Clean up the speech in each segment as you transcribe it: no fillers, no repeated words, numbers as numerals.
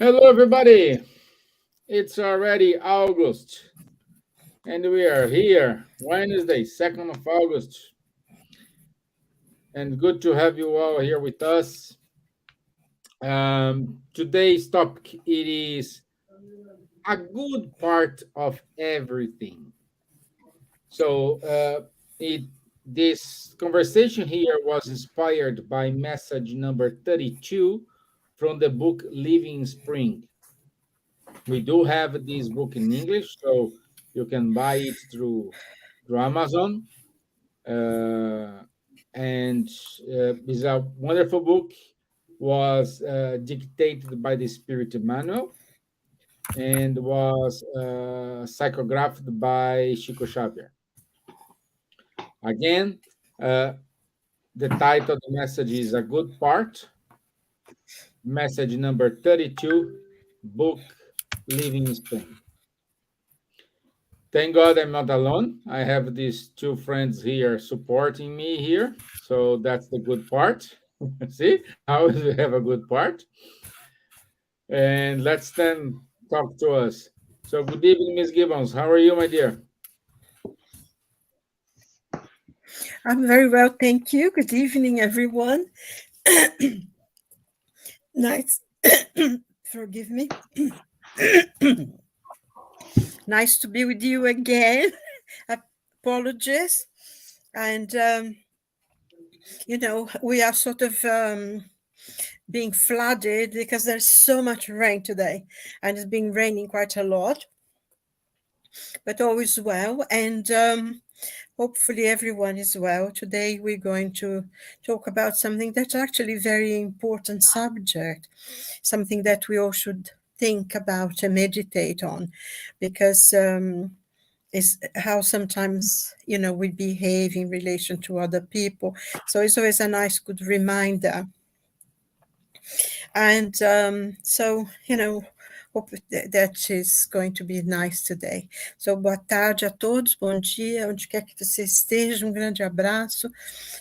Hello, everybody. It's already August, and we are here, Wednesday, 2nd of August. And good to have you all here with us. Today's topic it is a good part of everything. So, this conversation here was inspired by message number 32 from the book Living Spring. We do have this book in English, so you can buy it through Amazon. Uh, and It's a wonderful book. Was dictated by the Spirit Manual and was psychographed by Chico Xavier. Again, uh, the title of the message is A Good Part. Message number 32, book Living Spring. Thank God I'm not alone. I have these two friends here supporting me here. So that's the good part. See, I always have a good part. And let's then talk to us. So good evening, Miss Gibbons. How are you, my dear? I'm very well, thank you. Good evening, everyone. Nice. Forgive me. Nice to be with you again. Apologies. And, we are sort of being flooded because there's so much rain today. And it's been raining quite a lot. But all is well. And hopefully everyone is well. Today we're going to talk about something that's actually a very important subject, something that we all should think about and meditate on, because it's how sometimes, we behave in relation to other people. So it's always a nice, good reminder. And hope that is going to be nice today. So, boa tarde a todos, bom dia, onde quer que você esteja, um grande abraço.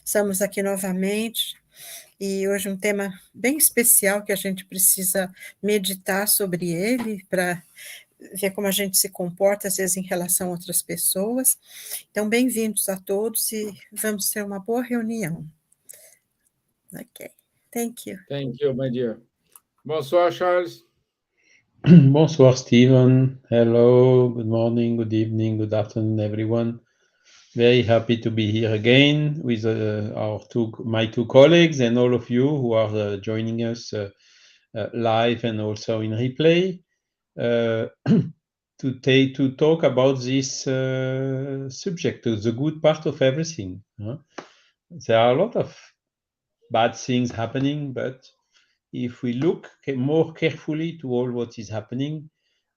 Estamos aqui novamente e hoje um tema bem especial que a gente precisa meditar sobre ele para ver como a gente se comporta, às vezes, em relação a outras pessoas. Então, bem-vindos a todos e vamos ter uma boa reunião. Ok, thank you. Thank you, my dear. Bonsoir, Charles. Bonsoir, Stevan. Hello, good morning, good evening, good afternoon, everyone. Very happy to be here again with my two colleagues and all of you who are joining us live and also in replay to talk about this subject, the good part of everything. There are a lot of bad things happening, but if we look more carefully to all what is happening,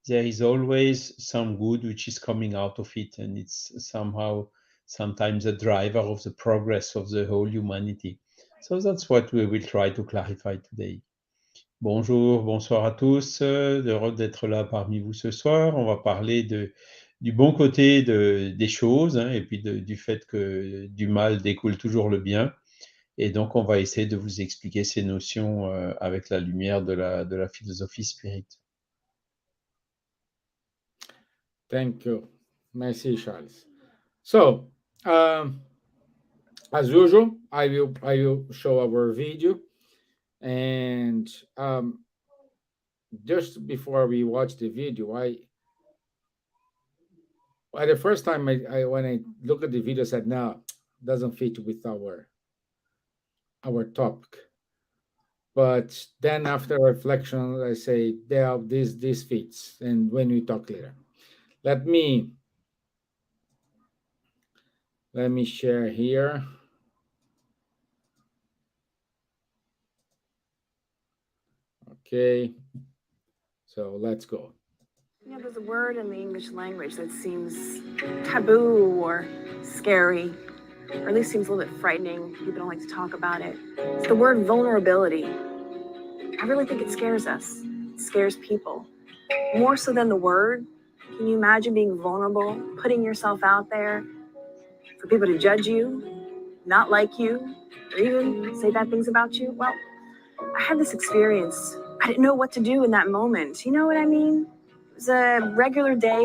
there is always some good which is coming out of it, and it's somehow sometimes a driver of the progress of the whole humanity. So that's what we will try to clarify today. Bonjour, bonsoir à tous, heureux d'être là parmi vous ce soir. On va parler du bon côté des choses, et puis du fait que du mal découle toujours le bien. Et donc, on va essayer de vous expliquer ces notions avec la lumière de la philosophie spirit. Thank you. Merci, Charles. So, as usual, I will show our video. And just before we watch the video, the first time I when I look at the video, I said, no, doesn't fit with our topic. But then after reflection, I say, yeah, this fits. And when we talk later, let me share here. Okay, so let's go. There's a word in the English language that seems taboo or scary, or at least seems a little bit frightening. People don't like to talk about it. It's the word vulnerability. I really think it scares us. It scares people. More so than the word. Can you imagine being vulnerable, putting yourself out there for people to judge you, not like you, or even say bad things about you? Well, I had this experience I didn't know what to do in that moment. You know what I mean? It was a regular day,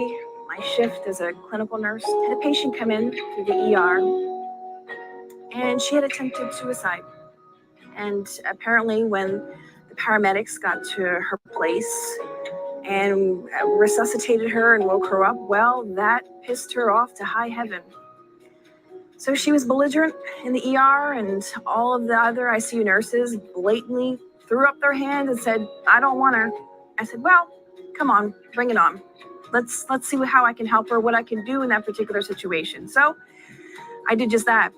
my shift as a clinical nurse. Had a patient come in through the ER, and she had attempted suicide. And apparently, when the paramedics got to her place and resuscitated her and woke her up, well, that pissed her off to high heaven. So she was belligerent in the ER, and all of the other ICU nurses blatantly threw up their hands and said, "I don't want her." I said, "Well, come on, bring it on. Let's see how I can help her, what I can do in that particular situation." So I did just that.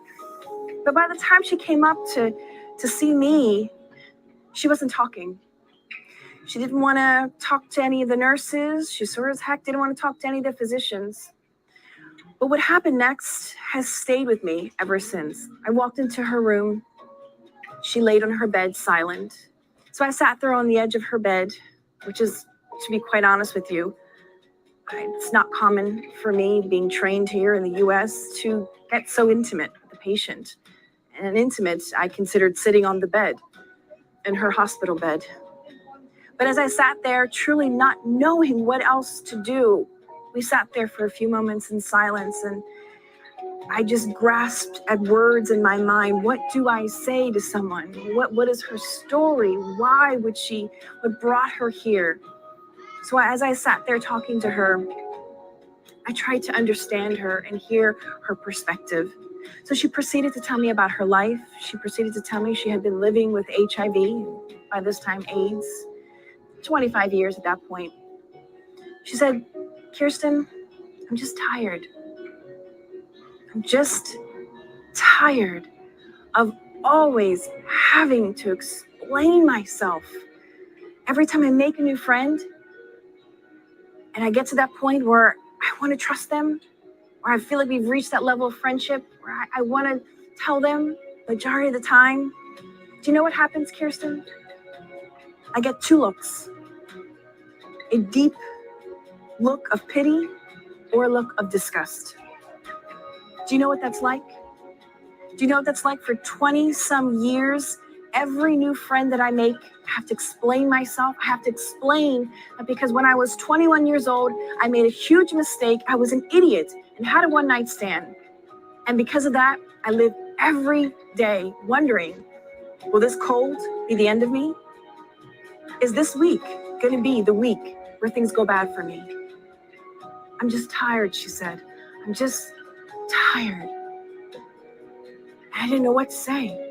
But by the time she came up to see me, she wasn't talking. She didn't want to talk to any of the nurses. She sure as heck didn't want to talk to any of the physicians. But what happened next has stayed with me ever since. I walked into her room. She laid on her bed silent. So I sat there on the edge of her bed, which is, to be quite honest with you, it's not common for me, being trained here in the US, to get so intimate with the patient. And intimate, I considered sitting on the bed, in her hospital bed. But as I sat there, truly not knowing what else to do, we sat there for a few moments in silence, and I just grasped at words in my mind. What do I say to someone? What is her story? Why would she, what brought her here? So as I sat there talking to her, I tried to understand her and hear her perspective. So she proceeded to tell me about her life. She proceeded to tell me she had been living with HIV, by this time AIDS, 25 years at that point. She said, "Kirsten, I'm just tired. I'm just tired of always having to explain myself. Every time I make a new friend and I get to that point where I want to trust them, or I feel like we've reached that level of friendship where I want to tell them, majority of the time, do you know what happens, Kirsten? I get two looks. A deep look of pity or a look of disgust. Do you know what that's like? Do you know what that's like for 20 some years? Every new friend that I make, I have to explain myself. I have to explain that because when I was 21 years old, I made a huge mistake. I was an idiot and had a one night stand. And because of that, I live every day wondering, will this cold be the end of me? Is this week going to be the week where things go bad for me? I'm just tired, she said. I'm just tired. I didn't know what to say.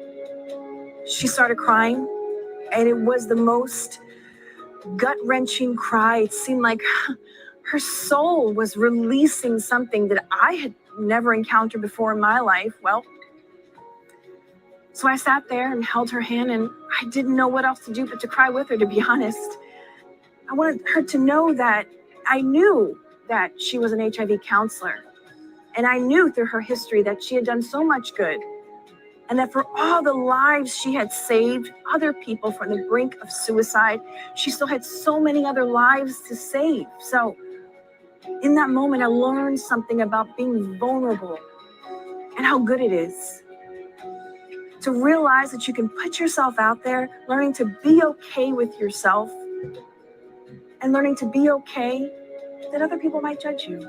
She started crying, and it was the most gut-wrenching cry. It seemed like her soul was releasing something that I had never encountered before in my life. Well, so I sat there and held her hand, and I didn't know what else to do but to cry with her, to be honest. I wanted her to know that I knew that she was an HIV counselor, and I knew through her history that she had done so much good, and that for all the lives she had saved, other people from the brink of suicide, she still had so many other lives to save. So in that moment, I learned something about being vulnerable and how good it is to realize that you can put yourself out there, learning to be okay with yourself and learning to be okay that other people might judge you.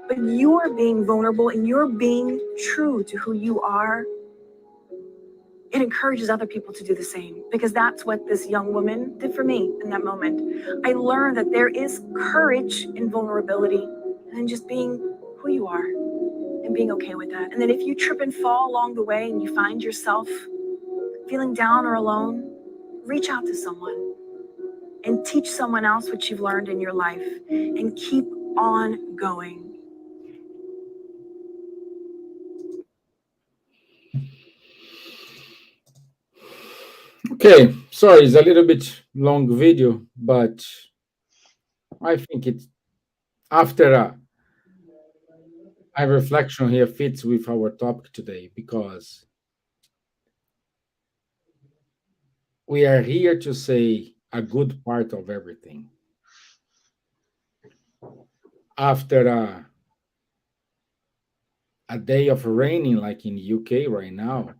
But you're being vulnerable and you're being true to who you are. It encourages other people to do the same, because that's what this young woman did for me in that moment. I learned that there is courage in vulnerability and just being who you are and being okay with that. And then if you trip and fall along the way and you find yourself feeling down or alone, reach out to someone and teach someone else what you've learned in your life and keep on going. Okay, sorry, it's a little bit long video, but I think it after a reflection here fits with our topic today, because we are here to say a good part of everything. After a day of raining like in UK right now,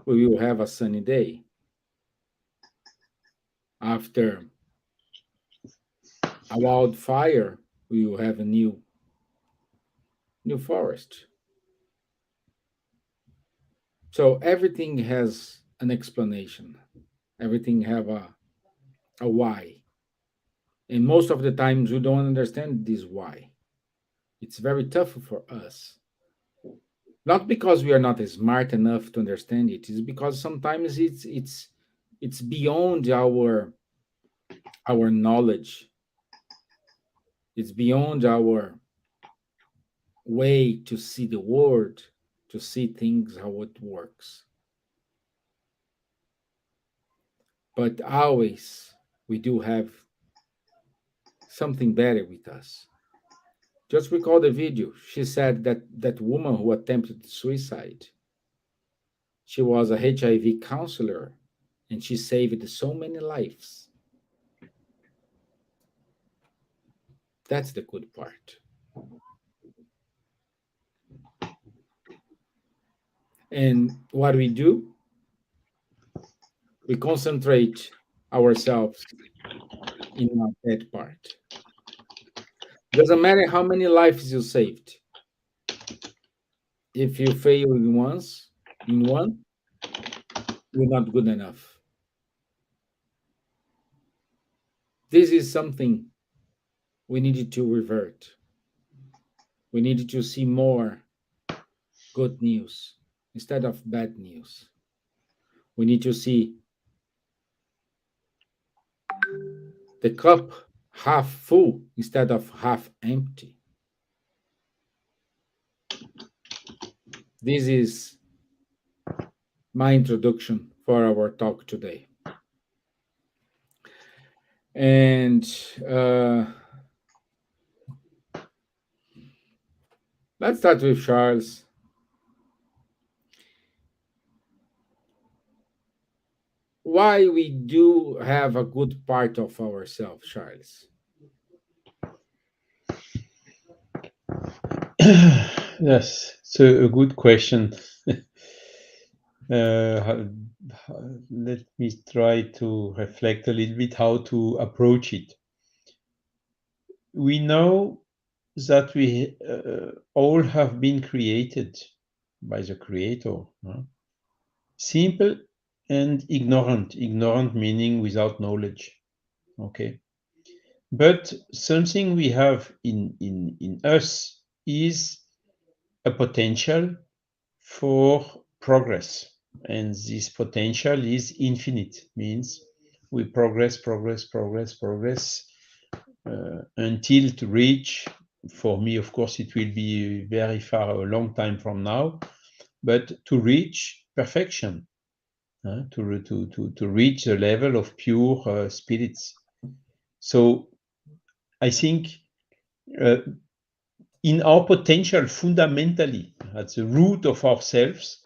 we will have a sunny day. After a wildfire, we will have a new forest. So everything has an explanation. Everything have a why. And most of the times we don't understand this why. It's very tough for us. Not because we are not smart enough to understand it, it's because sometimes it's beyond our knowledge. It's beyond our way to see the world, to see things how it works. But always we do have something better with us. Just recall the video. She said that that woman who attempted suicide, she was a HIV counselor and she saved so many lives. That's the good part. And what we do, we concentrate ourselves in that part. Doesn't matter how many lives you saved. If you fail in one, you're not good enough. This is something we needed to revert. We needed to see more good news instead of bad news. We need to see the cup half full instead of half empty. This is my introduction for our talk today. And let's start with Charles. Why we do have a good part of ourselves, Charles? Yes, so a good question. Let me try to reflect a little bit how to approach it. We know that we all have been created by the Creator. Simple and ignorant. Ignorant meaning without knowledge. Okay. But something we have in us is a potential for progress. And this potential is infinite, means we progress until to reach, for me, of course, it will be very far, a long time from now, but to reach perfection, to reach the level of pure spirits. So I think in our potential, fundamentally, at the root of ourselves,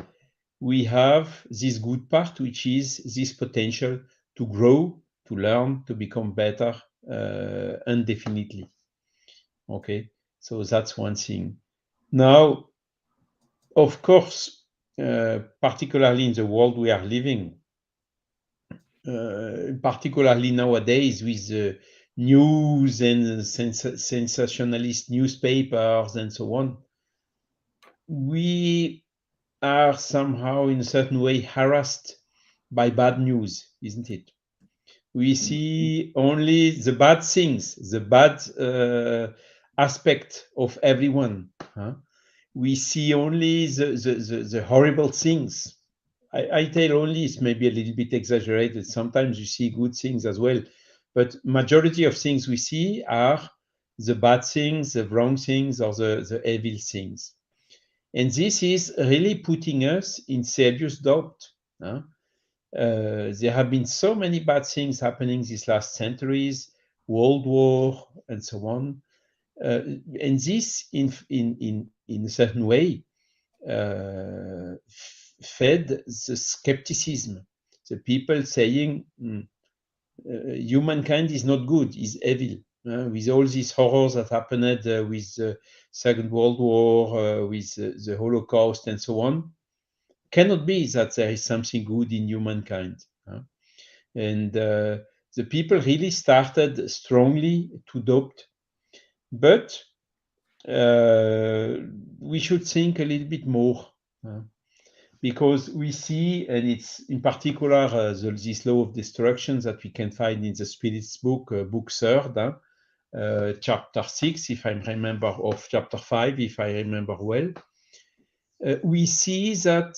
we have this good part, which is this potential to grow, to learn, to become better, indefinitely. Okay, so that's one thing. Now, of course, particularly in the world we are living, particularly nowadays with the news and sensationalist newspapers and so on, we are somehow in a certain way harassed by bad news, isn't it? We see only the bad things, the bad aspect of everyone. We see only the horrible things. I tell only, it's maybe a little bit exaggerated. Sometimes you see good things as well, but majority of things we see are the bad things, the wrong things, or the evil things. And this is really putting us in serious doubt. There have been so many bad things happening these last centuries, World War, and so on. And this, in a certain way, fed the skepticism. The people saying humankind is not good, is evil. With all these horrors that happened with the Second World War, with the Holocaust, and so on, cannot be that there is something good in humankind. And the people really started strongly to doubt. But we should think a little bit more, because we see, and it's in particular this law of destruction that we can find in the Spirits book, book 3rd, chapter 6, if I remember, of chapter 5, if I remember well. We see that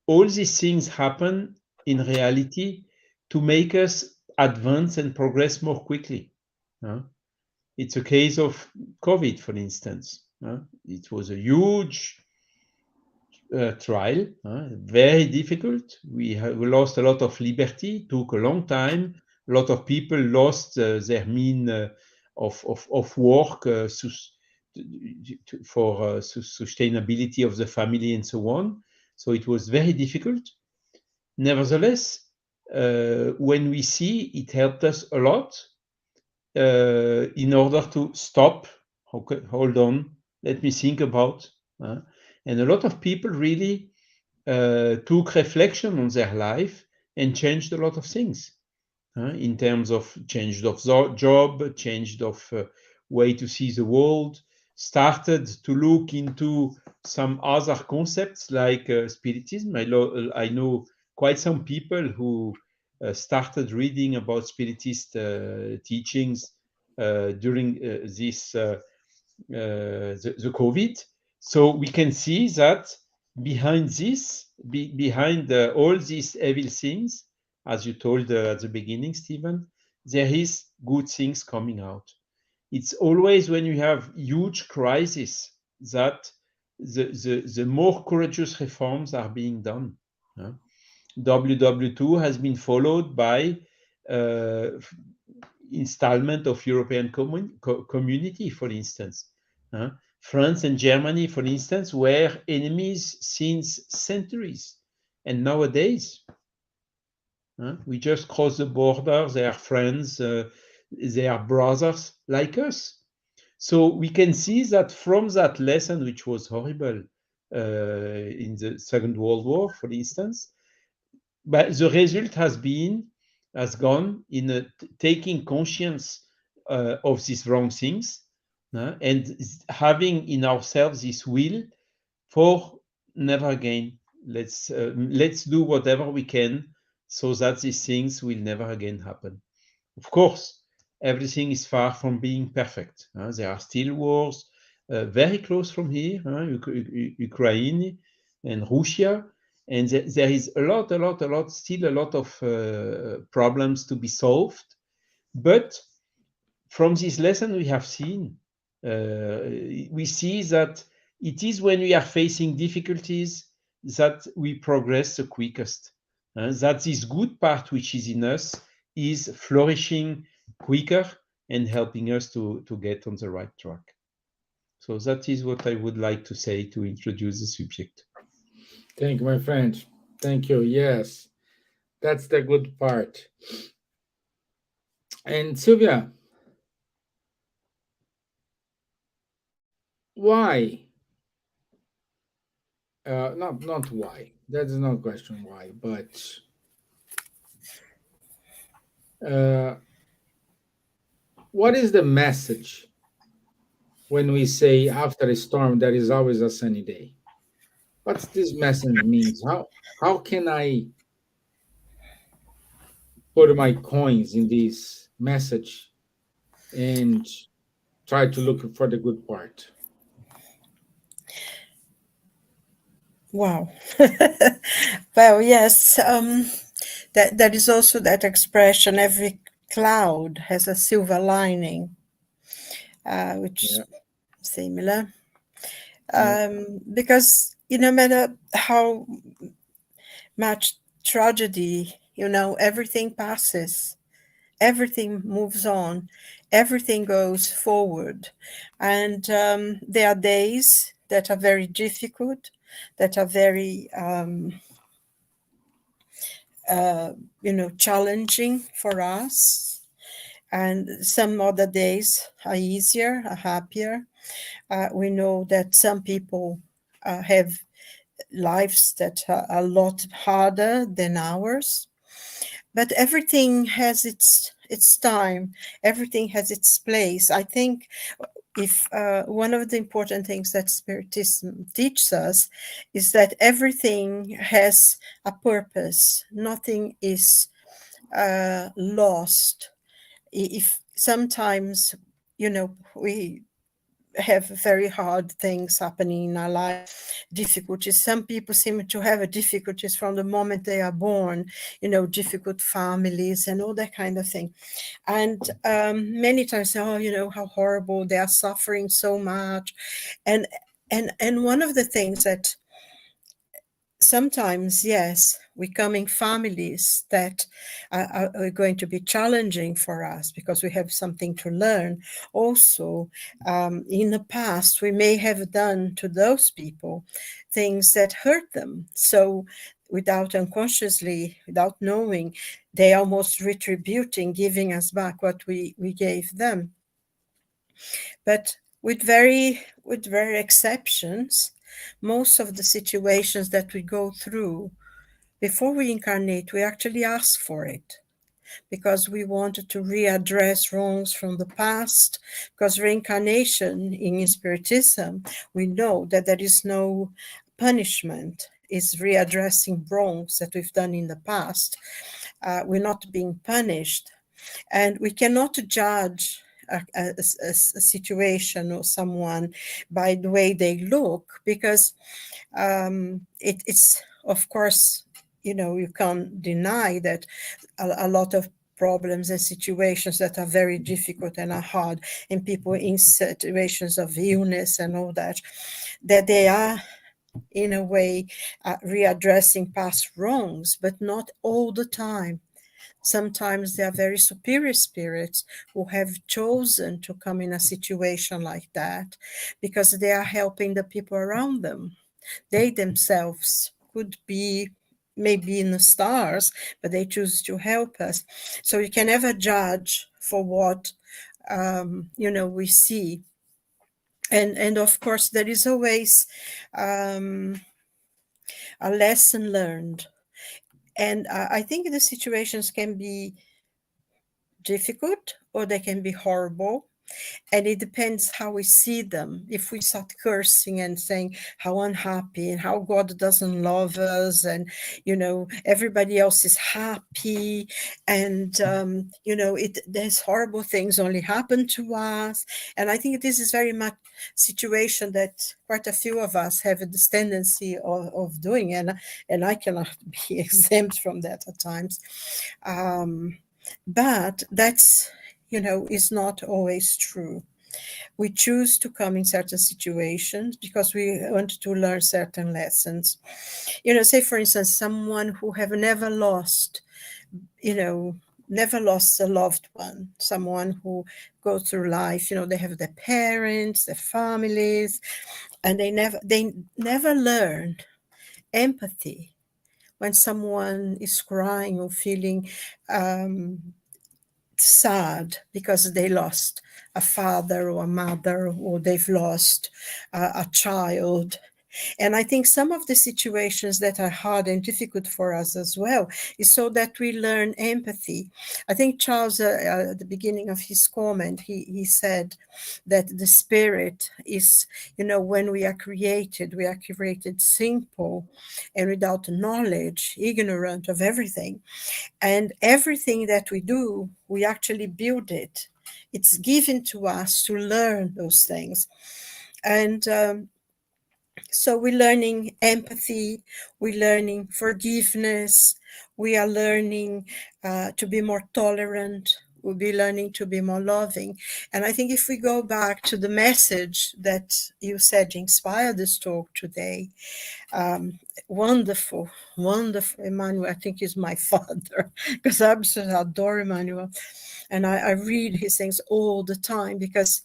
all these things happen in reality to make us advance and progress more quickly. It's a case of COVID, for instance. It was a huge trial, very difficult. We lost a lot of liberty, took a long time. A lot of people lost their mean of work for sustainability of the family and so on. So it was very difficult. Nevertheless, when we see, it helped us a lot in order to stop. Okay, hold on, let me think about. And a lot of people really took reflection on their life and changed a lot of things in terms of changed of job, changed of way to see the world, started to look into some other concepts like Spiritism. I know quite some people who started reading about Spiritist teachings during the COVID. So we can see that behind this, behind all these evil things, as you told at the beginning, Stevan, there is good things coming out. It's always when you have huge crises that the more courageous reforms are being done. WW2 has been followed by installment of European community, for instance. France and Germany, for instance, were enemies since centuries. And nowadays, we just cross the border, they are friends, they are brothers like us. So we can see that from that lesson, which was horrible in the Second World War, for instance, but the result has gone in taking conscience of these wrong things and having in ourselves this will for never again. Let's do whatever we can so that these things will never again happen. Of course, everything is far from being perfect. There are still wars very close from here, Ukraine and Russia. And there is still a lot of problems to be solved. But from this lesson we have seen, we see that it is when we are facing difficulties that we progress the quickest. That this good part which is in us is flourishing quicker and helping us to get on the right track. So that is what I would like to say to introduce the subject. Thank you, my friend. Thank you. Yes, that's the good part. And Silvia, why? Not why. That is not a question why, but what is the message when we say after a storm there is always a sunny day? What's this message means? How can I put my coins in this message and try to look for the good part? Wow. Well, yes. That is also that expression. Every cloud has a silver lining, which is similar. Because no matter how much tragedy, everything passes, everything moves on, everything goes forward. And there are days that are very difficult, that are very challenging for us, and some other days are easier, are happier. We know that some people have lives that are a lot harder than ours. But everything has its time. Everything has its place. I think if one of the important things that Spiritism teaches us is that everything has a purpose. Nothing is lost. If sometimes, we have very hard things happening in our life, difficulties. Some people seem to have difficulties from the moment they are born, difficult families and all that kind of thing. And many times, how horrible, they are suffering so much. And one of the things that sometimes, yes, we come in families that are going to be challenging for us because we have something to learn. Also, in the past, we may have done to those people things that hurt them. So without unconsciously, without knowing, they almost retributing, giving us back what we gave them. But with very exceptions, most of the situations that we go through before we incarnate, we actually ask for it because we wanted to readdress wrongs from the past. Because reincarnation in Spiritism, we know that there is no punishment, it's readdressing wrongs that we've done in the past. We're not being punished, and we cannot judge a situation or someone by the way they look, because it's, of course, you can't deny that a lot of problems and situations that are very difficult and are hard, and people in situations of illness and all that they are in a way readdressing past wrongs, but not all the time. Sometimes they are very superior spirits who have chosen to come in a situation like that because they are helping the people around them. They themselves could be maybe in the stars, but they choose to help us. So you can never judge for what we see. And of course, there is always a lesson learned. And I think the situations can be difficult or they can be horrible, and it depends how we see them. If we start cursing and saying how unhappy and how God doesn't love us, and everybody else is happy, and there's horrible things only happen to us. And I think this is very much situation that quite a few of us have this tendency of doing, and I cannot be exempt from that at times. But that's is not always true. We choose to come in certain situations because we want to learn certain lessons. Say for instance, someone who have never lost a loved one, someone who goes through life, they have their parents, their families, and they never learn empathy when someone is crying or feeling sad because they lost a father or a mother, or they've lost a child. And I think some of the situations that are hard and difficult for us as well is so that we learn empathy. I think Charles, at the beginning of his comment, he said that the spirit is, when we are created simple and without knowledge, ignorant of everything. And everything that we do, we actually build it. It's given to us to learn those things. And so we're learning empathy, we're learning forgiveness, we are learning to be more tolerant, we'll be learning to be more loving. And I think if we go back to the message that you said inspired this talk today, wonderful, Emmanuel, I think he's my father, because I absolutely adore Emmanuel. And I read his things all the time, because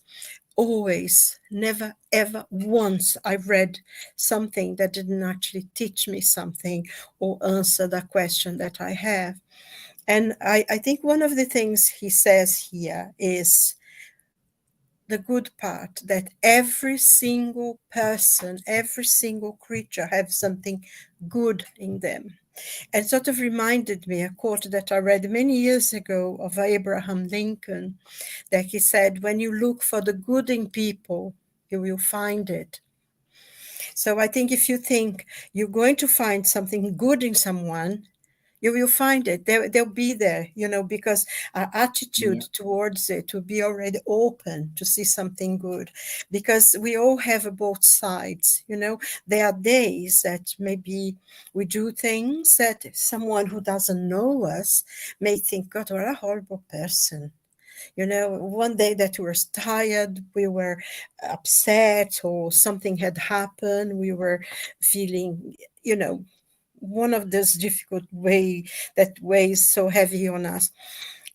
always, never, ever once I read something that didn't actually teach me something or answer the question that I have. And I think one of the things he says here is, the good part, that every single person, every single creature has something good in them. And sort of reminded me a quote that I read many years ago of Abraham Lincoln, that he said, when you look for the good in people, you will find it. So I think if you think you're going to find something good in someone, you will find it. They'll be there, because our attitude towards it will be already open to see something good, because we all have both sides. There are days that maybe we do things that someone who doesn't know us may think, God, what a horrible person. One day that we were tired, we were upset, or something had happened, we were feeling, one of those difficult that weighs so heavy on us.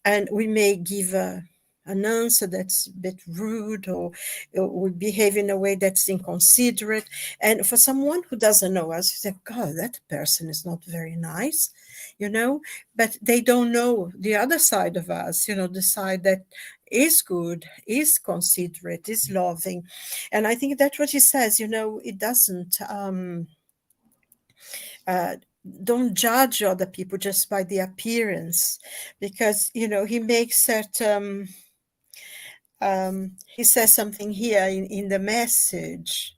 And we may give an answer that's a bit rude, or we behave in a way that's inconsiderate. And for someone who doesn't know us, you say, God, that person is not very nice, but they don't know the other side of us, the side that is good, is considerate, is loving. And I think that's what he says, it doesn't... don't judge other people just by the appearance, because he makes that he says something here in the message,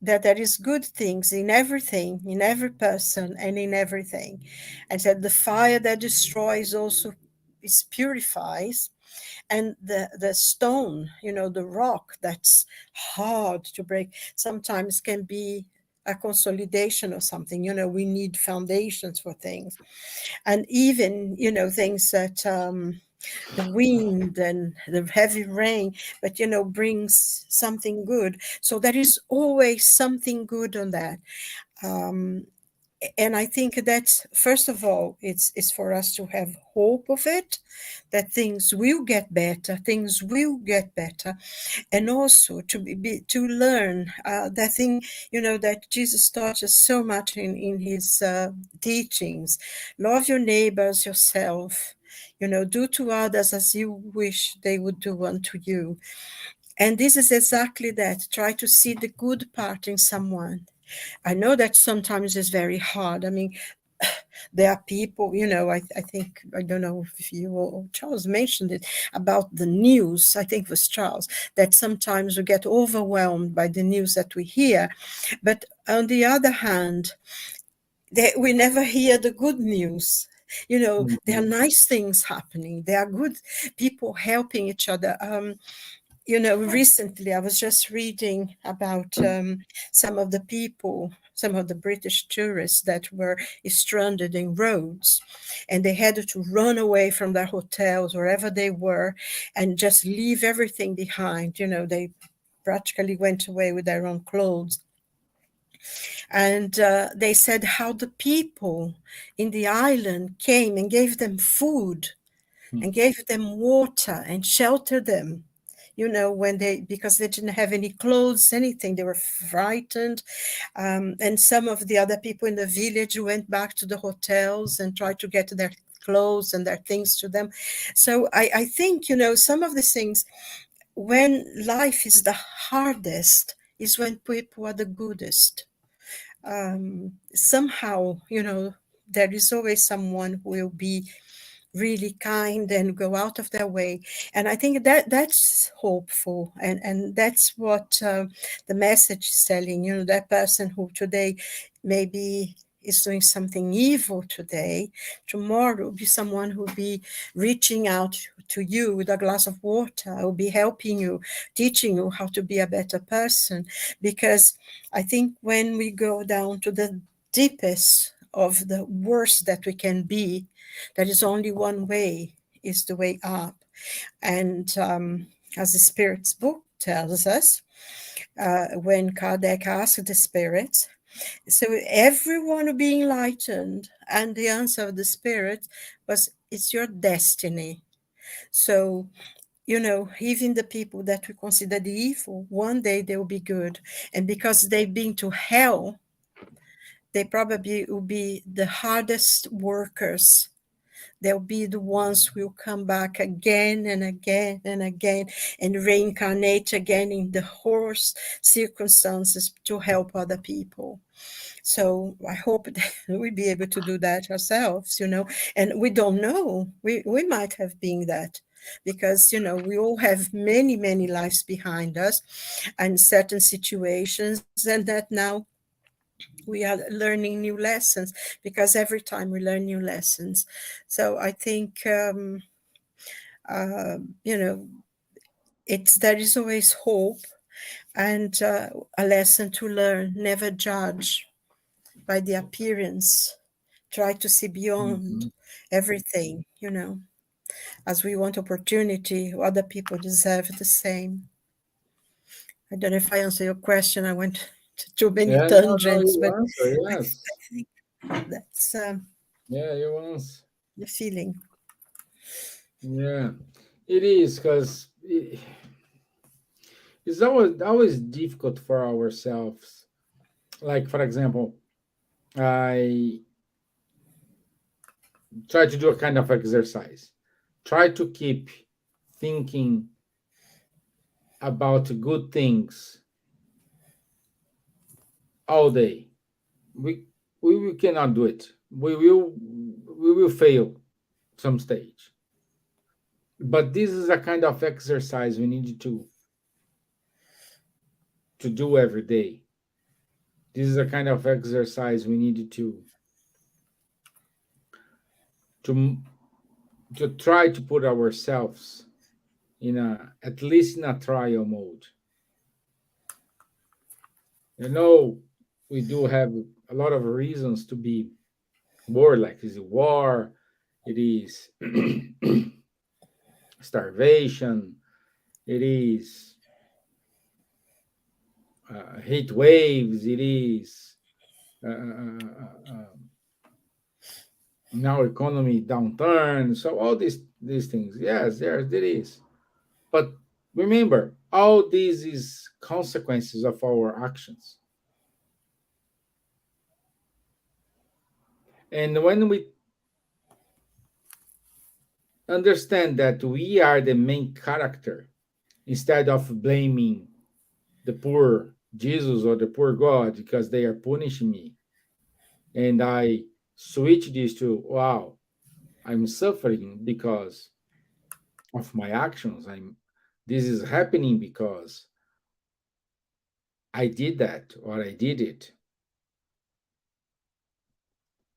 that there is good things in everything, in every person, and in everything, and that the fire that destroys also purifies, and the stone, the rock that's hard to break, sometimes can be a consolidation or something. We need foundations for things, and even things that the wind and the heavy rain, but brings something good. So there is always something good on that. And I think that, first of all, it's for us to have hope of it, that things will get better, and also to learn that thing, that Jesus taught us so much in his teachings. Love your neighbors yourself, do to others as you wish they would do unto you. And this is exactly that. Try to see the good part in someone. I know that sometimes it's very hard. I mean, there are people, I think, I don't know if you or Charles mentioned it, about the news. I think it was Charles, that sometimes we get overwhelmed by the news that we hear. But on the other hand, we never hear the good news. There are nice things happening. There are good people helping each other. Recently I was just reading about some of the British tourists that were stranded in Rhodes, and they had to run away from their hotels, wherever they were, and just leave everything behind. They practically went away with their own clothes. And they said how the people in the island came and gave them food and gave them water and sheltered them. Because they didn't have any clothes, anything, they were frightened. And some of the other people in the village went back to the hotels and tried to get their clothes and their things to them. So I think, some of the things, when life is the hardest, is when people are the goodest. Somehow, there is always someone who will be really kind and go out of their way. And I think that's hopeful. And that's what the message is telling, that person who today maybe is doing something evil today, tomorrow will be someone who will be reaching out to you with a glass of water, will be helping you, teaching you how to be a better person. Because I think when we go down to the deepest of the worst that we can be, there is only one way, is the way up. And as the Spirit's book tells us, when Kardec asked the Spirit, so everyone will be enlightened, and the answer of the Spirit was, it's your destiny. So, even the people that we consider the evil, one day they will be good. And because they've been to hell, they probably will be the hardest workers, There'll be the ones who will come back again and again and again and reincarnate again in the worst circumstances to help other people. So I hope that we'll be able to do that ourselves, and we don't know. We might have been that, because, we all have many, many lives behind us and certain situations, and that now we are learning new lessons, because every time we learn new lessons. So I think, there is always hope, and a lesson to learn: never judge by the appearance. Try to see beyond everything, as we want opportunity, other people deserve the same. I don't know if I answer your question. I went to too many Yeah, tangents, you but answer, I yes. think that's Yeah, you answer. the feeling. Yeah, it is, because it's always difficult for ourselves. Like, for example, I try to do a kind of exercise. Try to keep thinking about good things all day. We cannot do it. We will fail some stage. But this is a kind of exercise we need to do every day. This is a kind of exercise we need to to try to put ourselves at least in a trial mode. We do have a lot of reasons to be bored, like is war, it is starvation, it is heat waves, it is now economy downturn. So all these things, yes, there it is. But remember, all this is consequences of our actions. And when we understand that we are the main character, instead of blaming the poor Jesus or the poor God because they are punishing me, and I switch this to, wow, I'm suffering because of my actions. This is happening because I did that or I did it.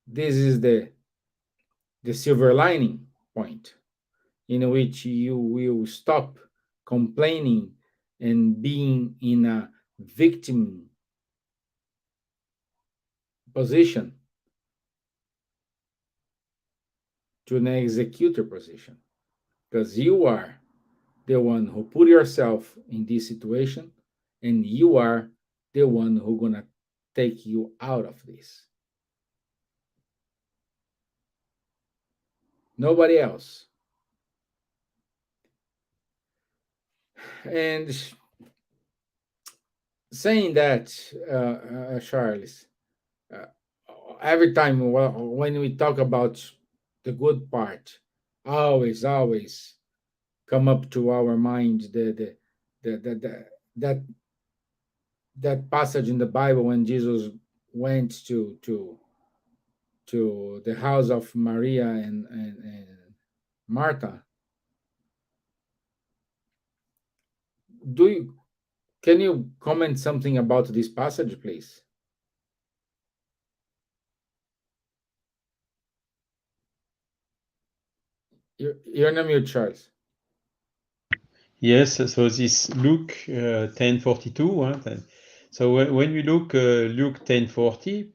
This is the silver lining point, in which you will stop complaining and being in a victim position to an executor position, because you are the one who put yourself in this situation, and you are the one who gonna take you out of this. Nobody else. And saying that, Charles, uh, every time when we talk about the good part, always come up to our mind that that passage in the Bible when Jesus went to the house of Maria and Martha. Do you Can you comment something about this passage, please? You're on mute, Charles. Yes, so this Luke 10:42. So when we look Luke 10:40,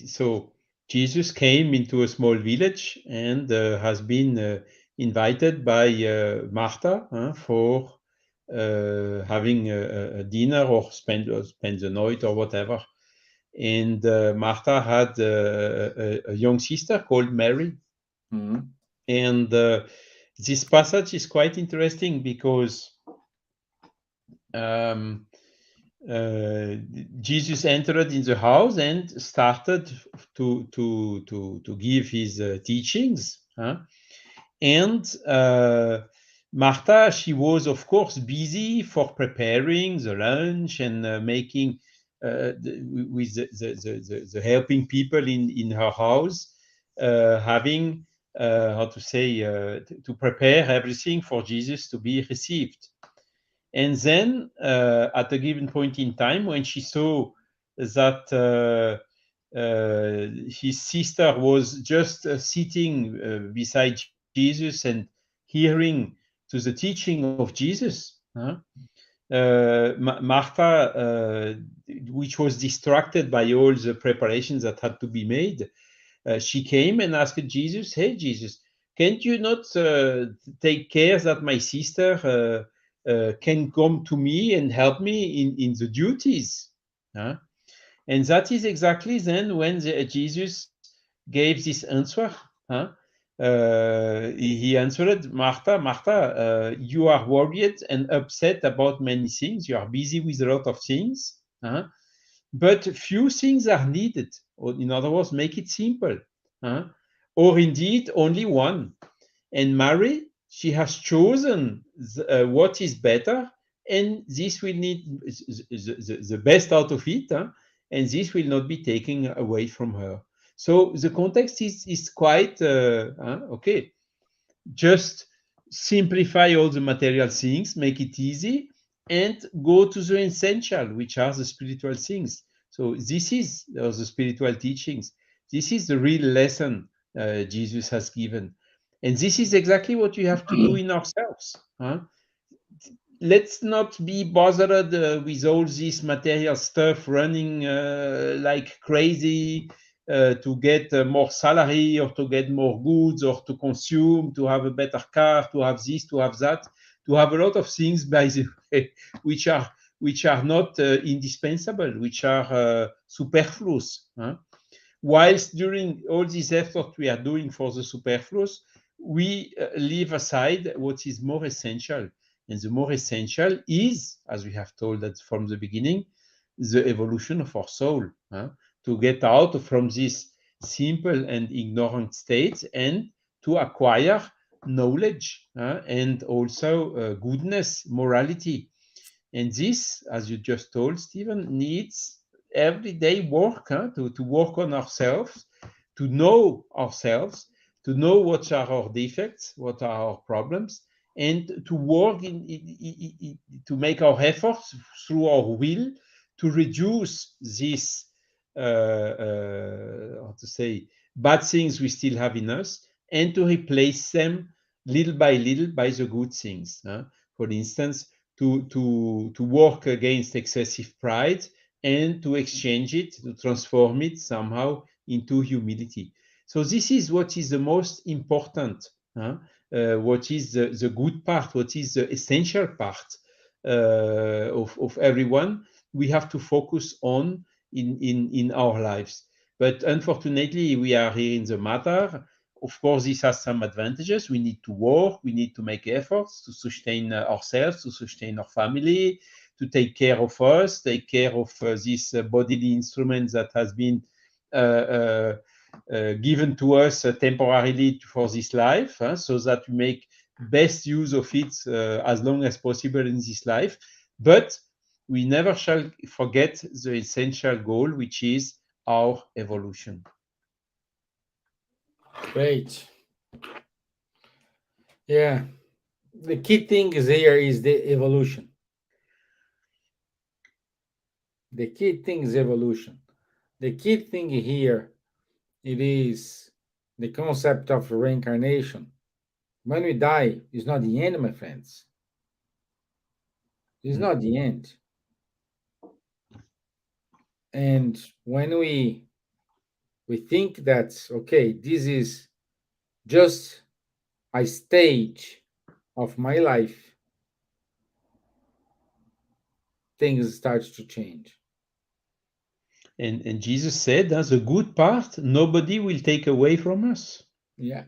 so Jesus came into a small village and has been invited by Martha for having a dinner or spend the night or whatever. And Martha had a young sister called Mary. Mm-hmm. And this passage is quite interesting because Jesus entered in the house and started to give his teachings. And Martha, she was of course busy for preparing the lunch and making with the helping people in her house, having how to say to prepare everything for Jesus to be received. And then at a given point in time, when she saw that his sister was just sitting beside Jesus and hearing to the teaching of Jesus, Martha, which was distracted by all the preparations that had to be made, she came and asked Jesus, "Hey, Jesus, can't you not take care that my sister can come to me and help me in the duties?" And that is exactly then when Jesus gave this answer. He answered, "Martha, Martha, you are worried and upset about many things. You are busy with a lot of things, but few things are needed. Or in other words, make it simple. Or indeed, only one. And Mary, she has chosen what is better, and this will need the best out of it, and this will not be taken away from her." So the context is quite okay. Just simplify all the material things, make it easy, and go to the essential, which are the spiritual things. So this is the spiritual teachings. This is the real lesson Jesus has given. And this is exactly what you have to do in ourselves. Let's not be bothered with all this material stuff running like crazy to get more salary or to get more goods or to consume, to have a better car, to have this, to have that, to have a lot of things, by the way, which are not indispensable, which are superfluous. Whilst during all this effort we are doing for the superfluous, we leave aside what is more essential. And the more essential is, as we have told that from the beginning, the evolution of our soul, to get out from this simple and ignorant state and to acquire knowledge and also goodness, morality. And this, as you just told, Stevan, needs everyday work to work on ourselves, to know ourselves, to know what are our defects, what are our problems, and to work to make our efforts through our will to reduce these how to say bad things we still have in us, and to replace them little by the good things. For instance, to work against excessive pride and to exchange it, to transform it somehow into humility. So this is what is the most important, what is the good part, what is the essential part of everyone we have to focus on in our lives. But unfortunately, we are here in the matter. Of course, this has some advantages. We need to work, we need to make efforts to sustain ourselves, to sustain our family, to take care of us, take care of this bodily instrument that has been given to us temporarily for this life, so that we make best use of it as long as possible in this life. But we never shall forget the essential goal, which is our evolution. Great. Yeah. The key thing is here is the evolution. The key thing is evolution. The key thing here, it is the concept of reincarnation. When we die, it's not the end, my friends. It's not the end. And when we think that, okay, this is just a stage of my life, things start to change. And Jesus said, the good part, nobody will take away from us. Yeah.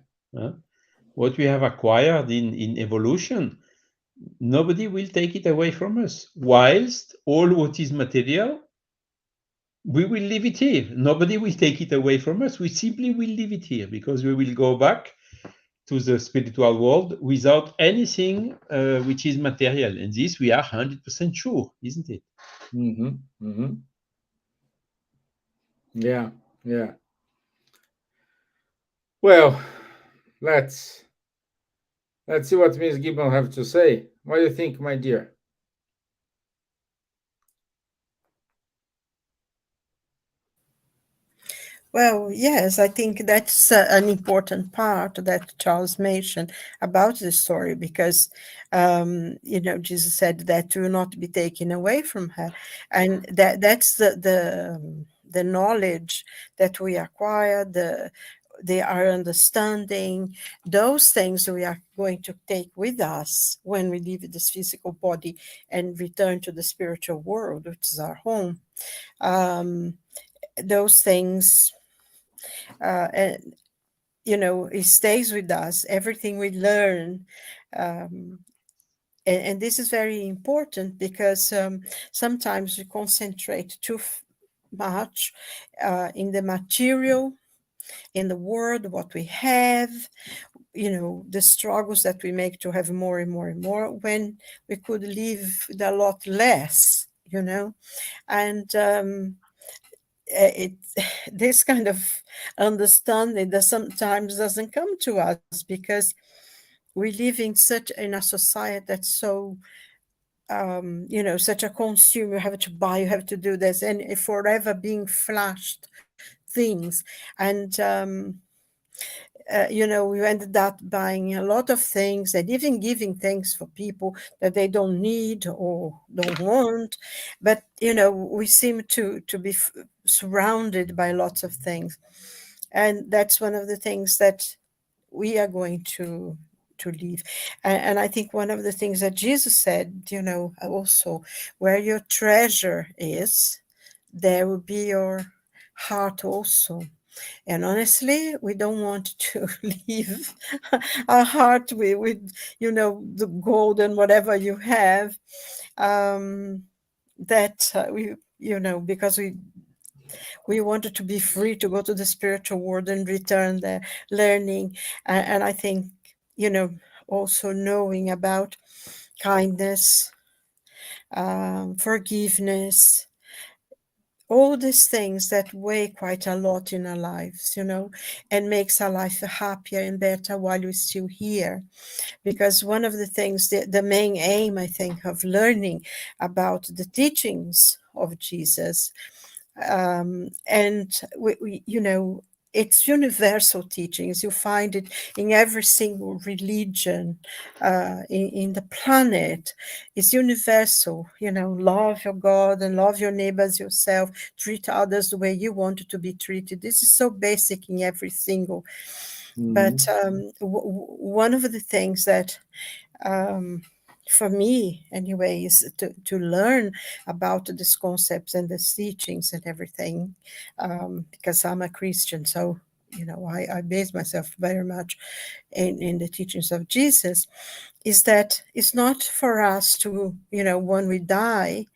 What we have acquired in evolution, nobody will take it away from us. Whilst all what is material, we will leave it here. Nobody will take it away from us. We simply will leave it here because we will go back to the spiritual world without anything which is material. And this we are 100% sure, isn't it? Mm-hmm. Mm-hmm. Yeah. Yeah. Well, let's see what Miss Gibbons have to say. What do you think, my dear? Well, yes, I think that's an important part that Charles mentioned about the story because, Jesus said that will not be taken away from her, and that's the knowledge that we acquire, our understanding, those things we are going to take with us when we leave this physical body and return to the spiritual world, which is our home. Those things and it stays with us, everything we learn. And this is very important because sometimes we concentrate too much in the material, in the world, what we have, the struggles that we make to have more and more and more, when we could live with a lot less, and it this kind of understanding that sometimes doesn't come to us because we live in a society that's so such a consumer. You have to buy, you have to do this, and forever being flashed things. And we ended up buying a lot of things and even giving things for people that they don't need or don't want. But, we seem to be surrounded by lots of things. And that's one of the things that we are going to leave. And I think one of the things that Jesus said, also, where your treasure is, there will be your heart also. And honestly, we don't want to leave our heart with the gold and whatever you have. That because we wanted to be free to go to the spiritual world and return there, learning. And I think, also knowing about kindness, forgiveness, all these things that weigh quite a lot in our lives, and makes our life happier and better while we're still here. Because one of the things, the main aim, I think, of learning about the teachings of Jesus, and it's universal teachings. You find it in every single religion in the planet. It's universal. Love your God and love your neighbors yourself. Treat others the way you want to be treated. This is so basic in every single. But one of the things that for me anyway is to learn about these concepts and the teachings and everything, because I'm a Christian, so I base myself very much in the teachings of Jesus, is that it's not for us to, when we die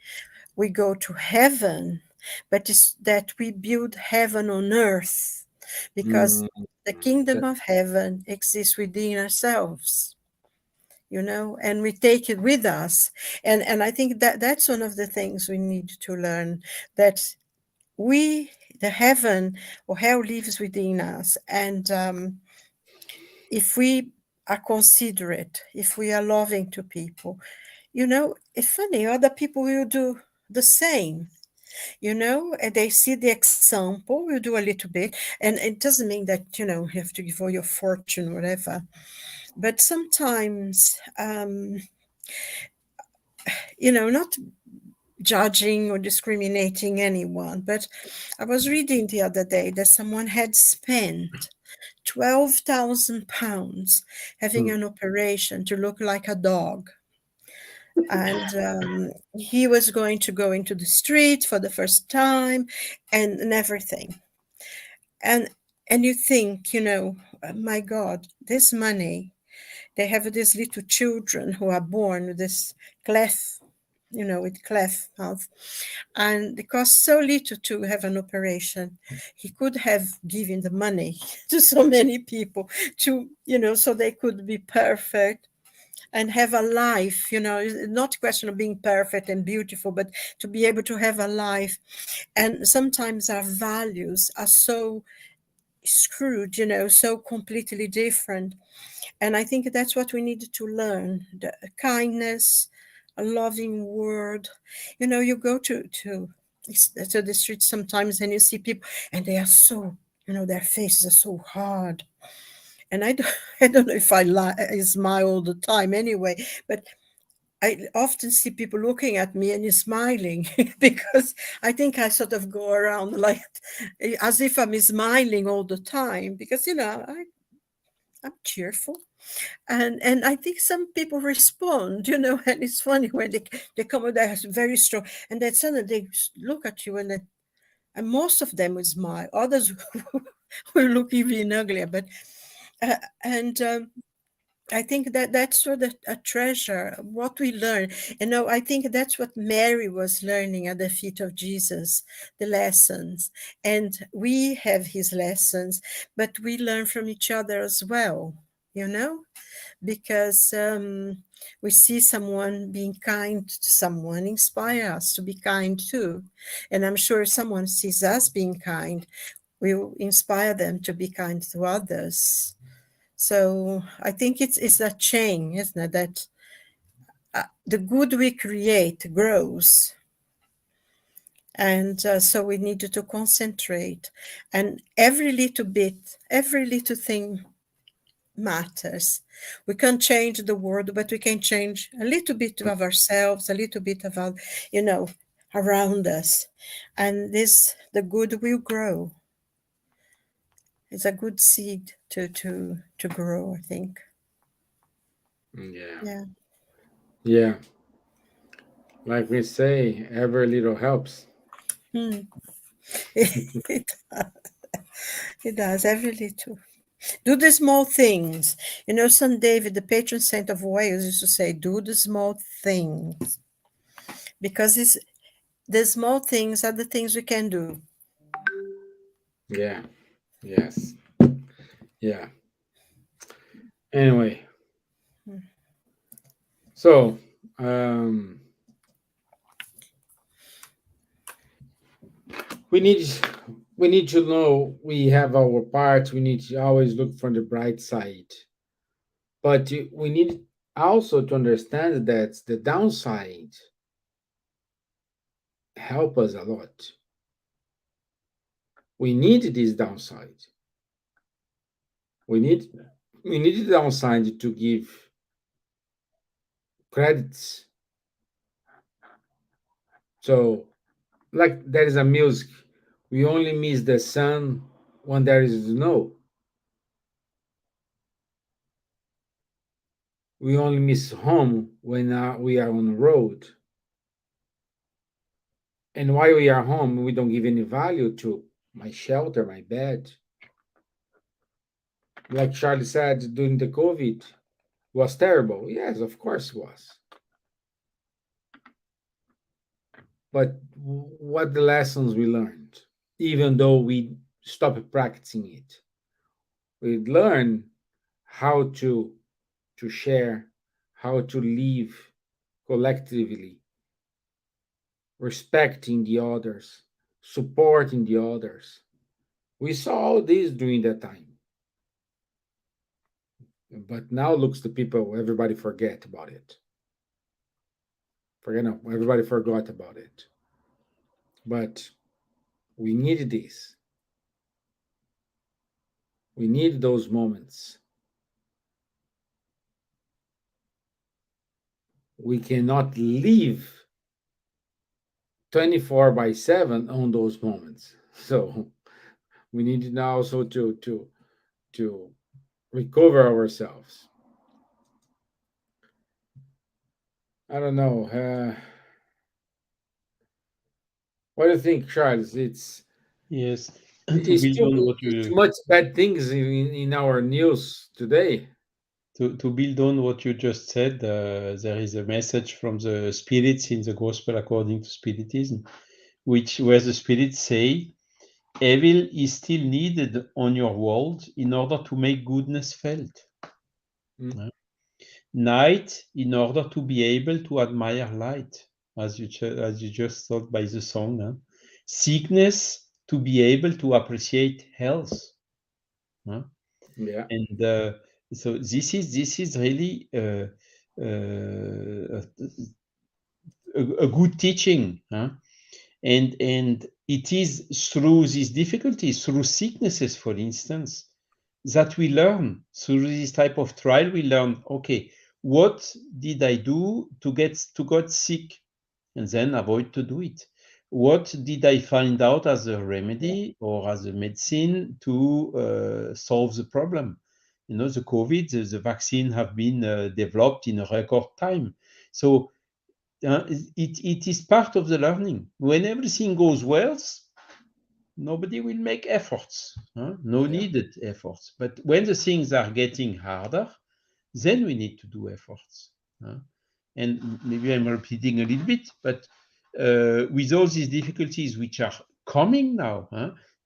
we go to heaven, but it's that we build heaven on earth, because the kingdom of heaven exists within ourselves, and we take it with us. And I think that that's one of the things we need to learn, that the heaven or hell lives within us. And if we are considerate, if we are loving to people, it's funny, other people will do the same, and they see the example, will do a little bit. And it doesn't mean that, you have to give all your fortune, whatever. But sometimes, not judging or discriminating anyone, but I was reading the other day that someone had spent £12,000 having an operation to look like a dog. And he was going to go into the street for the first time and everything. And you think, my God, this money they have these little children who are born with this cleft, with cleft mouth. And it costs so little to have an operation. He could have given the money to so many people to, so they could be perfect and have a life. It's not a question of being perfect and beautiful, but to be able to have a life. And sometimes our values are so screwed, so completely different. And I think that's what we need to learn: the kindness, a loving word. You go to the streets sometimes and you see people and they are so, their faces are so hard. And I don't, I don't know if I smile all the time anyway, but I often see people looking at me and smiling because I think I sort of go around like as if I'm smiling all the time because, I'm cheerful. And I think some people respond, and it's funny when they come with that very strong, and then suddenly they look at you and most of them will smile. Others will look even uglier, but and I think that's sort of a treasure, what we learn. I think that's what Mary was learning at the feet of Jesus, the lessons. And we have his lessons, but we learn from each other as well, because we see someone being kind to someone, inspire us to be kind too. And I'm sure if someone sees us being kind, we will inspire them to be kind to others. So I think it's a chain, isn't it? That the good we create grows. And so we need to concentrate. And every little thing matters. We can't change the world, but we can change a little bit of ourselves, a little bit of our, around us. And the good will grow. It's a good seed to grow, I think. Yeah. Yeah. Yeah. Like we say, every little helps. It, it does, every little. Do the small things. St. David, the patron saint of Wales, used to say, do the small things. Because the small things are the things we can do. Yeah. Yes. Yeah. Anyway. So, we need to know we have our parts. We need to always look for the bright side. But we need also to understand that the downside help us a lot. We need this downside. We need the downside to give credits. So, like there is a music, we only miss the sun when there is snow. We only miss home when we are on the road. And while we are home, we don't give any value to my shelter, my bed. Like Charlie said, during the COVID, was terrible. Yes, of course it was. But what the lessons we learned, even though we stopped practicing it, we learn how to share, how to live collectively, respecting the others, supporting the others. We saw all this during that time. But now looks the people, everybody forget about it. No, everybody forgot about it. But we need this. We need those moments. We cannot live 24 by 7 on those moments. So we need now also to recover ourselves. I don't know. What do you think, Charles? Yes, to It's build too on what it's you too much bad things in our news today. to build on what you just said, there is a message from the spirits in the Gospel according to Spiritism, where the spirits say, evil is still needed on your world in order to make goodness felt. Night in order to be able to admire light, as you just thought by the song. Sickness to be able to appreciate health. Yeah. And so this is really a good teaching. And it is through these difficulties, through sicknesses, for instance, that we learn. Through this type of trial, we learn, okay, what did I do to got sick? And then avoid to do it. What did I find out as a remedy or as a medicine to solve the problem? You know, the COVID, the vaccine have been developed in a record time. So it is part of the learning. When everything goes well, nobody will make efforts, no needed efforts. But when the things are getting harder, then we need to do efforts. And maybe I'm repeating a little bit, but with all these difficulties which are coming now,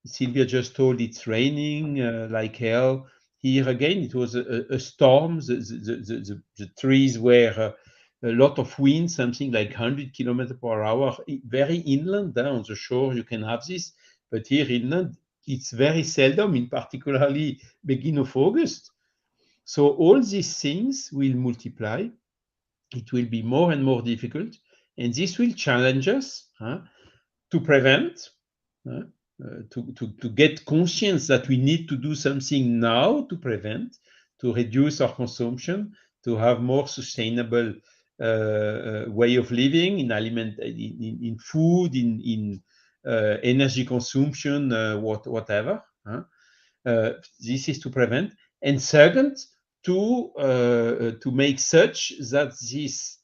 Silvia just told it's raining like hell. Here again, it was a storm. The trees were a lot of wind, something like 100 kilometers per hour, very inland. On the shore, you can have this, but here inland, it's very seldom, in particularly beginning of August. So all these things will multiply. It will be more and more difficult, and this will challenge us to prevent, to get conscience that we need to do something now to prevent, to reduce our consumption, to have more sustainable way of living in food, in energy consumption, whatever. This is to prevent, and second, to make such that this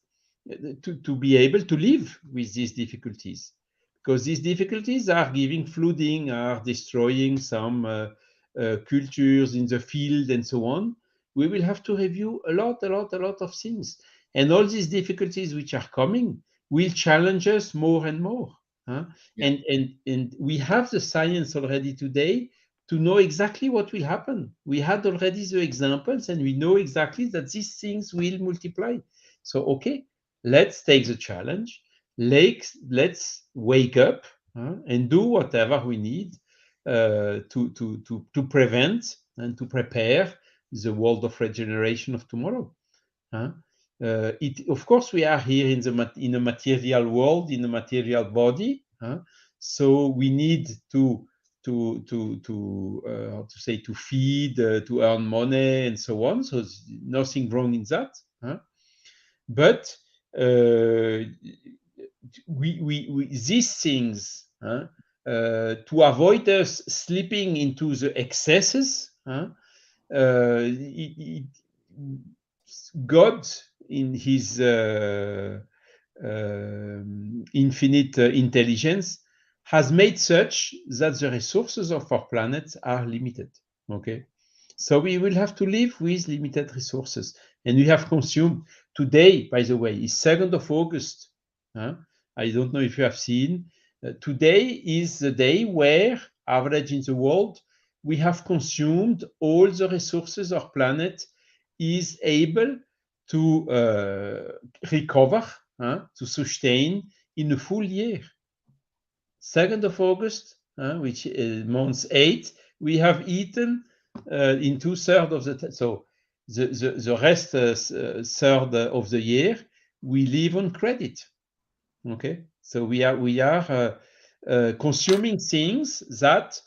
to be able to live with these difficulties, because these difficulties are giving flooding, are destroying some cultures in the field and so on. We will have to review a lot of things, and all these difficulties which are coming will challenge us more and more. And we have the science already today to know exactly what will happen. We had already the examples, and we know exactly that these things will multiply. So, okay, let's take the challenge. Let's wake up and do whatever we need to prevent and to prepare the world of regeneration of tomorrow. Of course, we are here in a material world, in a material body. So we need to how to say, to feed, to earn money, and so on. So there's nothing wrong in that. But these things to avoid us slipping into the excesses. God, in his infinite intelligence, has made such that the resources of our planet are limited. Okay, so we will have to live with limited resources, and we have consumed. Today, by the way, is 2nd of August. I don't know if you have seen. Today is the day where, average in the world, we have consumed all the resources our planet is able to recover, to sustain in a full year. 2nd of August, which is month 8, we have eaten in 2/3 of the so the rest third of the year we live on credit. Okay, so we are consuming things that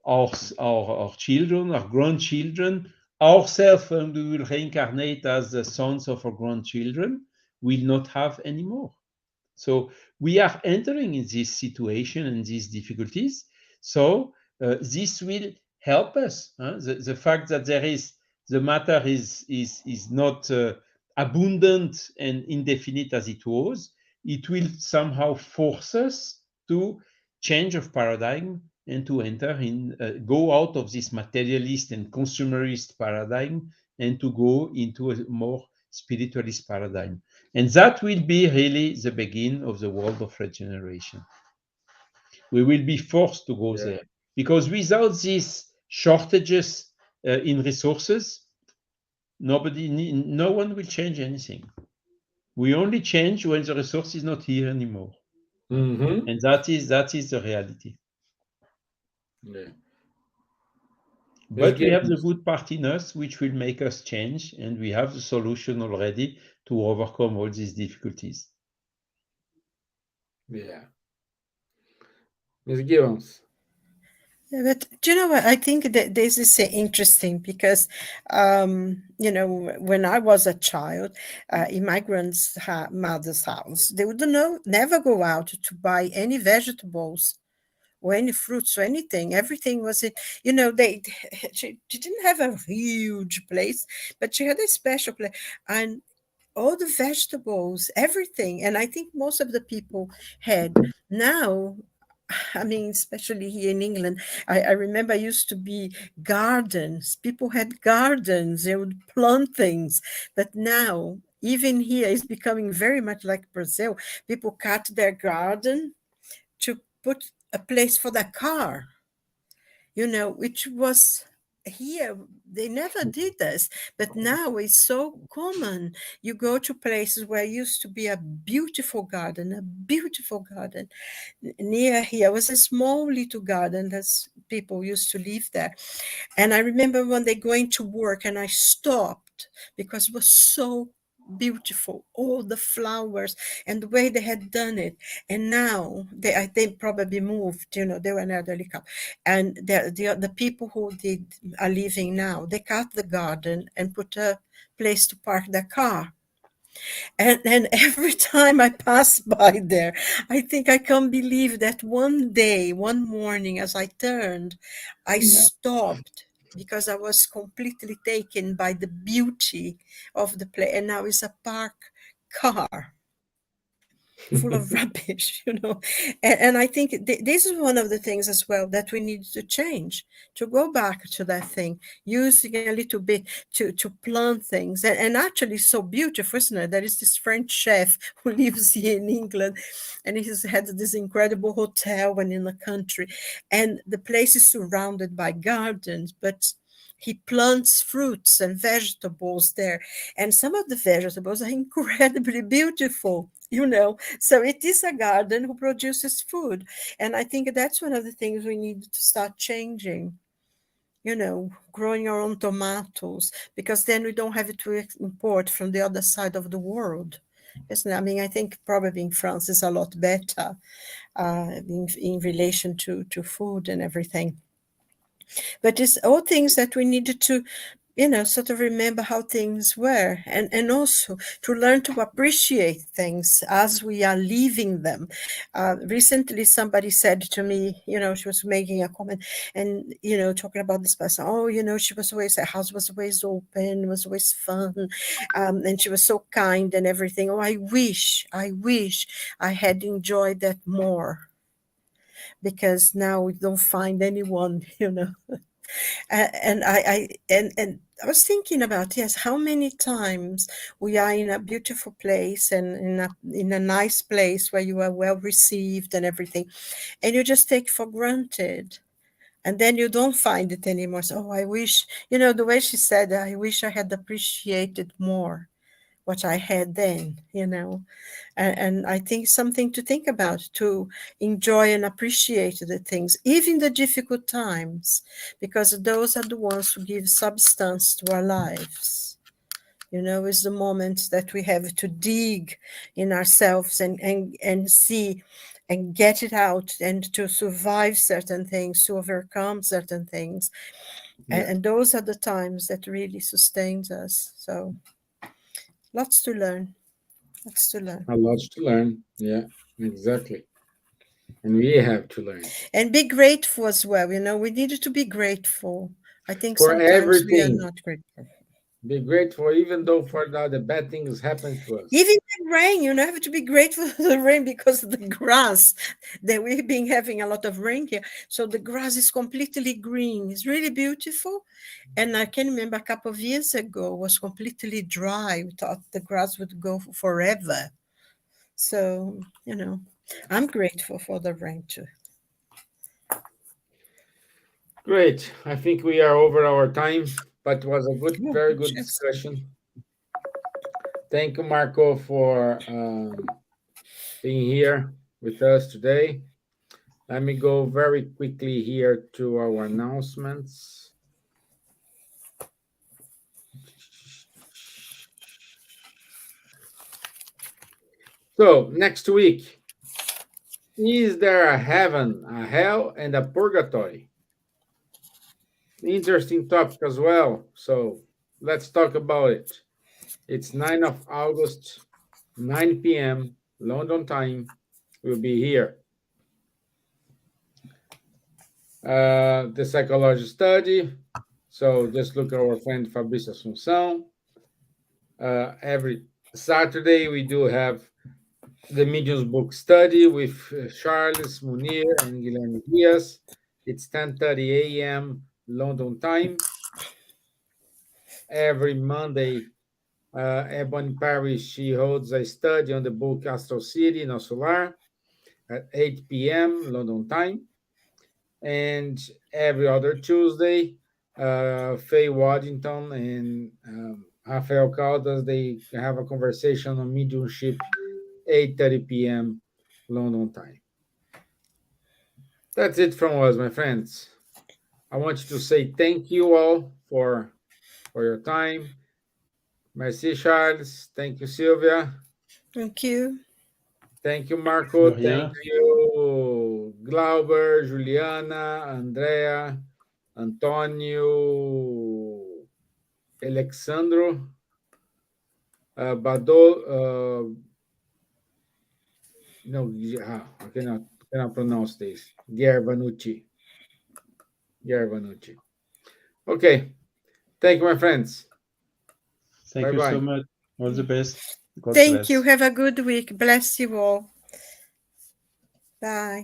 our children, our grandchildren, ourselves, when we will reincarnate as the sons of our grandchildren, will not have anymore. So we are entering in this situation and these difficulties. So this will help us. The fact that the matter is not abundant and indefinite as it was, it will somehow force us to change of paradigm and to enter in, go out of this materialist and consumerist paradigm and to go into a more spiritualist paradigm. And that will be really the beginning of the world of regeneration. We will be forced to go Yeah. there because without these shortages in resources, no one will change anything. We only change when the resource is not here anymore, Mm-hmm. and that is the reality. Yeah. Miss But we have the Gibbons. good part in us, which will make us change, and we have the solution already to overcome all these difficulties. Yeah. Miss Gibbons. Yeah, but do you know what? I think that this is interesting because, when I was a child, in my grandmother's house, they would never go out to buy any vegetables or any fruits or anything. Everything was it. She didn't have a huge place, but she had a special place, and all the vegetables, everything. And I think most of the people had. Now, I mean, especially here in England, I remember used to be gardens. People had gardens, they would plant things. But now, even here, it's becoming very much like Brazil. People cut their garden to put a place for their car, which was here. They never did this, but now it's so common. You go to places where used to be a beautiful garden, near here was a small little garden that people used to live there. And I remember one day going to work and I stopped because it was so beautiful, all the flowers and the way they had done it. And now I think probably moved, they were an elderly couple. And the people who are living now, they cut the garden and put a place to park their car. And every time I pass by there, I think I can't believe that one morning, as I turned, I stopped because I was completely taken by the beauty of the place. And now it's a park car full of rubbish. And I think this is one of the things as well that we need to change, to go back to that thing, using a little bit to plant things. And actually so beautiful, isn't it? There is this French chef who lives here in England, and he's had this incredible hotel when in the country, and the place is surrounded by gardens, but he plants fruits and vegetables there, and some of the vegetables are incredibly beautiful. So it is a garden who produces food. And I think that's one of the things we need to start changing, growing our own tomatoes, because then we don't have to import from the other side of the world. Isn't it? I mean, I think probably in France is a lot better in relation to food and everything. But it's all things that we needed to sort of remember how things were, and also to learn to appreciate things as we are leaving them. Recently, somebody said to me, she was making a comment and, talking about this person. Oh, she was always, her house was always open, was always fun. And she was so kind and everything. Oh, I wish I had enjoyed that more, because now we don't find anyone, and I was thinking about, yes, how many times we are in a beautiful place and in a nice place where you are well received and everything, and you just take for granted, and then you don't find it anymore. So, oh, I wish, the way she said, I wish I had appreciated more what I had then. And I think something to think about, to enjoy and appreciate the things, even the difficult times, because those are the ones who give substance to our lives. Is the moments that we have to dig in ourselves and see and get it out, and to survive certain things, to overcome certain things. Yeah. And those are the times that really sustains us. So lots to learn. Lots to learn. A lot to learn. Yeah, exactly. And we have to learn And be grateful as well. We needed to be grateful. I think for sometimes we are everything. not grateful. Be grateful, even though for now the bad things happen to us. Even the rain, you have to be grateful for the rain because of the grass. That we've been having a lot of rain here. So the grass is completely green. It's really beautiful. And I can remember a couple of years ago, it was completely dry. We thought the grass would go forever. So, I'm grateful for the rain too. Great. I think we are over our time, but it was a good, very good Yes. discussion. Thank you, Marco, for being here with us today. Let me go very quickly here to our announcements. So, next week, is there a heaven, a hell, and a purgatory? Interesting topic as well. So, let's talk about it. It's 9th of August, 9 p.m. London time. We'll be here. The psychology study. So just look at our friend Fabrício Assunção. Every Saturday we do have the Mediums book study with Charles Munir and Guilherme Dias. It's 10:30 a.m. London time. Every Monday, Ebony Paris, she holds a study on the book Astral City, Nosso Lar, at 8 p.m. London time. And every other Tuesday, Faye Waddington and Rafael Caldas, they have a conversation on mediumship, 8:30 p.m. London time. That's it from us, my friends. I want you to say thank you all for your time. Merci, Charles. Thank you, Silvia. Thank you. Thank you, Marco. De rien. Thank you, Glauber, Juliana, Andrea, Antonio, Alexandro, Badol. No, I cannot pronounce this. Gervanucci. Okay. Thank you, my friends. Thank you Bye-bye. so much. All the best. God Thank bless. you. Have a good week. Bless you all. Bye.